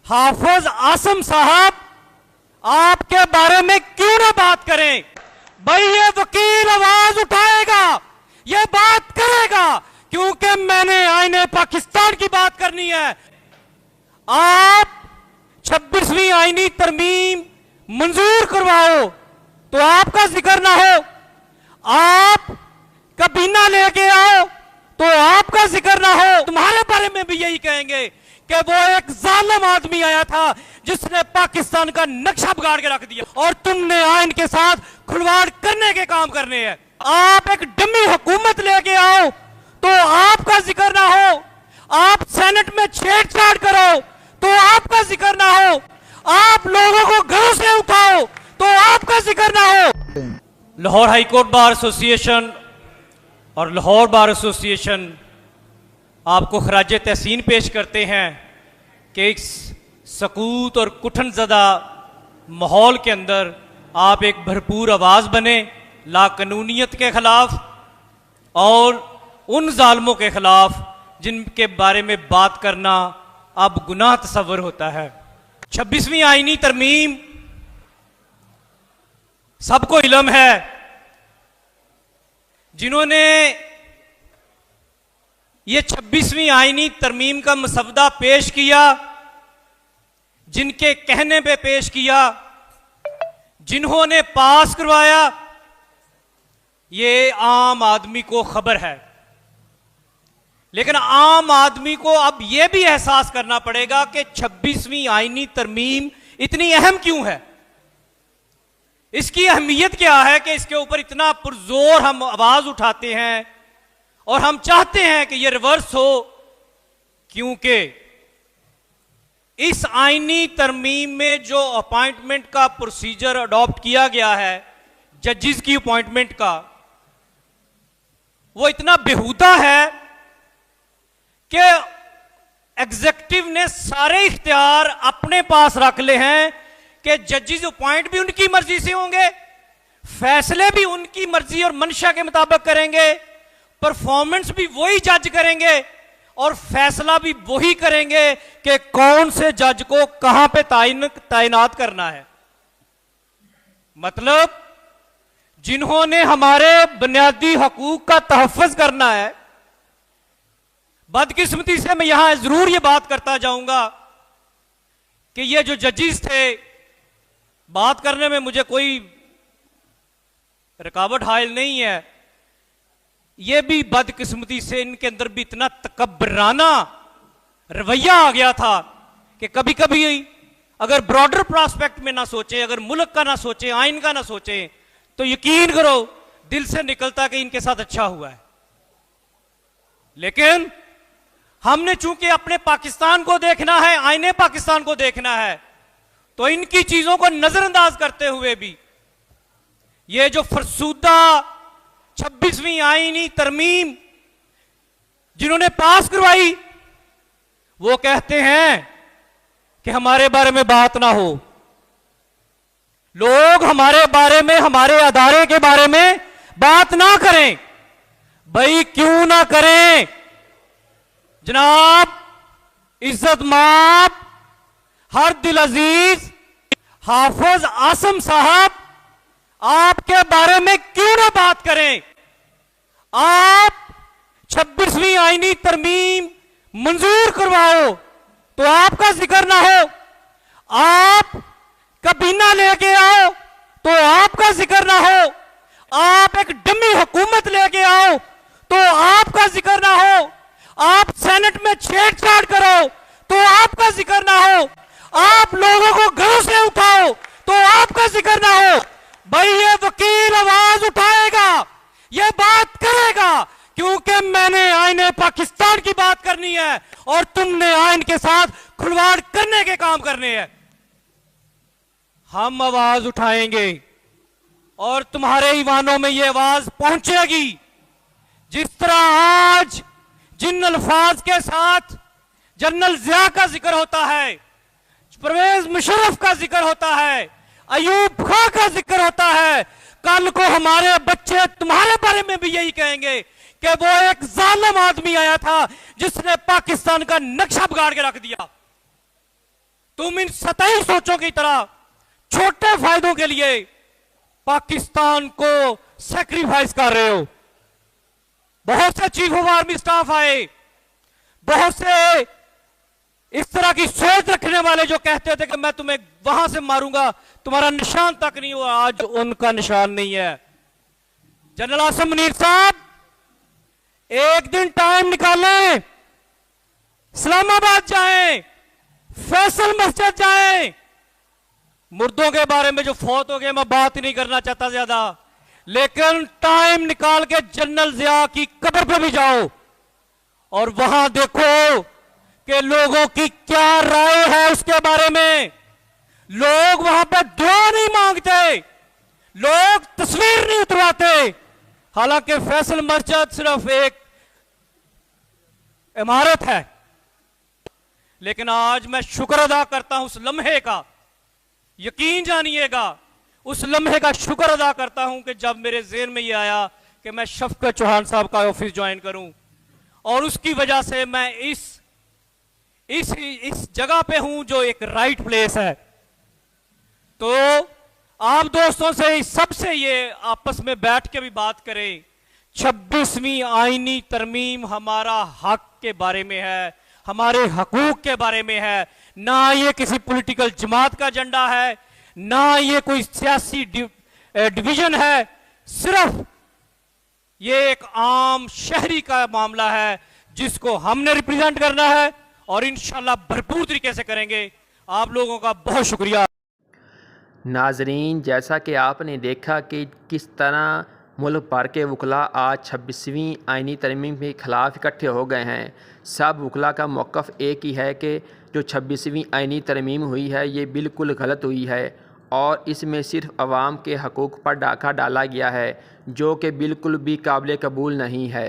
हाफिज आसिम साहब आपके बारे में क्यों ना बात करें? भाई ये वकील आवाज उठाएगा, ये बात करेगा, क्योंकि मैंने आईने पाकिस्तान की बात करनी है। आप 26वीं आईनी तरमीम मंजूर करवाओ तो आपका जिक्र ना हो, आप कबीना लेके आओ तो आपका जिक्र ना हो। तुम्हारे बारे में भी यही कहेंगे कि वो एक जालिम आदमी आया था जिसने पाकिस्तान का नक्शा बिगाड़ के रख दिया और तुमने आइन के साथ खिलवाड़ करने के काम करने हैं। आप एक डमी हुकूमत लेके आओ तो आपका जिक्र ना हो, आप सेनेट में छेड़छाड़ करो तो आपका जिक्र ना हो, आप लोगों को घरों से उठाओ तो आपका जिक्र ना हो। Lahore high court bar association और लाहौर बार एसोसिएशन आपको खराज तहसीन पेश करते हैं कि इस सकूत और कुठन ज़दा माहौल के अंदर आप एक भरपूर आवाज़ बने लाकानूनियत के ख़िलाफ़ और उन जालमों के ख़िलाफ़ जिनके बारे में बात करना अब गुनाह तस्वर होता है। 26वीं आईनी तरमीम सबको इल्म है, जिन्होंने ये 26वीं आईनी तरमीम का मसवदा पेश किया, जिनके कहने पे पेश किया, जिन्होंने पास करवाया, ये आम आदमी को खबर है। लेकिन आम आदमी को अब यह भी एहसास करना पड़ेगा कि 26वीं आईनी तरमीम इतनी अहम क्यों है। इसकी अहमियत क्या है कि इसके ऊपर इतना पुरजोर हम आवाज उठाते हैं और हम चाहते हैं कि यह रिवर्स हो, क्योंकि इस आईनी तरमीम में जो अपॉइंटमेंट का प्रोसीजर अडॉप्ट किया गया है जजेस की अपॉइंटमेंट का, वो इतना बेहुदा है कि एग्जीक्यूटिव ने सारे इख्तियार अपने पास रख ले हैं कि जजेस अपॉइंट भी उनकी मर्जी से होंगे, फैसले भी उनकी मर्जी और मंशा के मुताबिक करेंगे, परफॉर्मेंस भी वही जज करेंगे और फैसला भी वही करेंगे कि कौन से जज को कहां पे तैनात करना है। मतलब जिन्होंने हमारे बुनियादी हकूक का तहफ़्फ़ुज़ करना है। बदकिस्मती से मैं यहां जरूर यह बात करता जाऊंगा कि ये जो जजेस थे, बात करने में मुझे कोई रुकावट हायल नहीं है, ये भी बदकिस्मती से इनके अंदर भी इतना तकब्बराना रवैया आ गया था कि कभी कभी अगर ब्रॉडर प्रॉस्पेक्ट में ना सोचें, अगर मुल्क का ना सोचें, आइन का ना सोचें, तो यकीन करो दिल से निकलता कि इनके साथ अच्छा हुआ है। लेकिन हमने चूंकि अपने पाकिस्तान को देखना है, आईने पाकिस्तान को देखना है, तो इनकी चीजों को नजरअंदाज करते हुए भी ये जो फरसूदा 26वीं आईनी तरमीम जिन्होंने पास करवाई, वो कहते हैं कि हमारे बारे में बात ना हो, लोग हमारे बारे में, हमारे अदारे के बारे में बात ना करें। भाई क्यों ना करें जनाब? इज्जत माप हर दिल अजीज हाफिज आसिम साहब आपके बारे में क्यों ना बात करें? आप 26वीं आईनी तरमीम मंजूर करवाओ तो आपका जिक्र ना हो, आप कबीना लेके आओ तो आपका जिक्र ना हो, आप एक डमी हुकूमत लेके आओ तो आपका जिक्र ना हो, आप सेनेट में छेड़छाड़ करो तो आपका जिक्र ना हो, आप लोगों को घरों से उठाओ तो आपका जिक्र ना हो। भाई ये वकील आवाज उठाएगा, ये बात करेगा, क्योंकि मैंने आईने पाकिस्तान की बात करनी है और तुमने आइन के साथ खिलवाड़ करने के काम करने हैं। हम आवाज उठाएंगे और तुम्हारे ईवानों में ये आवाज पहुंचेगी। जिस तरह आज जिन अल्फाज के साथ जनरल जिया का जिक्र होता है, परवेज मुशर्रफ का जिक्र होता है, अयूब खां का जिक्र होता है, कल को हमारे बच्चे तुम्हारे बारे में भी यही कहेंगे कि वो एक जालिम आदमी आया था जिसने पाकिस्तान का नक्शा बिगाड़ के रख दिया। तुम इन सतही सोचों की तरह छोटे फायदों के लिए पाकिस्तान को सैक्रिफाइस कर रहे हो। बहुत से चीफ ऑफ आर्मी स्टाफ आए, बहुत से इस तरह की सोच रखने वाले जो कहते थे कि मैं तुम्हें वहां से मारूंगा, तुम्हारा निशान तक नहीं हुआ, आज उनका निशान नहीं है। जनरल आसिम मुनीर साहब, एक दिन टाइम निकालें, इस्लामाबाद जाएं, फैसल मस्जिद जाएं। मुर्दों के बारे में जो फौत हो गए मैं बात ही नहीं करना चाहता ज्यादा, लेकिन टाइम निकाल के जनरल जिया की कब्र पे भी जाओ और वहां देखो कि लोगों की क्या राय है उसके बारे में। लोग वहां पर दुआ नहीं मांगते, लोग तस्वीर नहीं उतरवाते। हालांकि फैसल मस्जिद सिर्फ एक इमारत है, लेकिन आज मैं शुक्र अदा करता हूं उस लम्हे का, यकीन जानिएगा उस लम्हे का शुक्र अदा करता हूं कि जब मेरे ज़हन में ये आया कि मैं शफकत चौहान साहब का ऑफिस ज्वाइन करूं, और उसकी वजह से मैं इस जगह पे हूं जो एक राइट प्लेस है। तो आप दोस्तों से सबसे ये आपस में बैठ के भी बात करें। 26वीं आईनी तरमीम हमारा हक के बारे में है, हमारे हकूक के बारे में है, ना ये किसी पॉलिटिकल जमात का एजेंडा है, ना ये कोई सियासी डिवीजन है, सिर्फ ये एक आम शहरी का मामला है जिसको हमने रिप्रेजेंट करना है और इंशाल्लाह भरपूर तरीके से करेंगे। आप लोगों का बहुत शुक्रिया। नाजरीन, जैसा कि आपने देखा कि किस तरह मुल्क भर के वकला आज 26वीं आइनी तरमीम के ख़िलाफ़ इकट्ठे हो गए हैं। सब वकला का मौक़िफ़ एक ही है कि जो 26वीं आइनी तरमीम हुई है ये बिल्कुल गलत हुई है और इसमें सिर्फ अवाम के हकूक़ पर डाका डाला गया है, जो कि बिल्कुल भी काबिल कबूल नहीं है।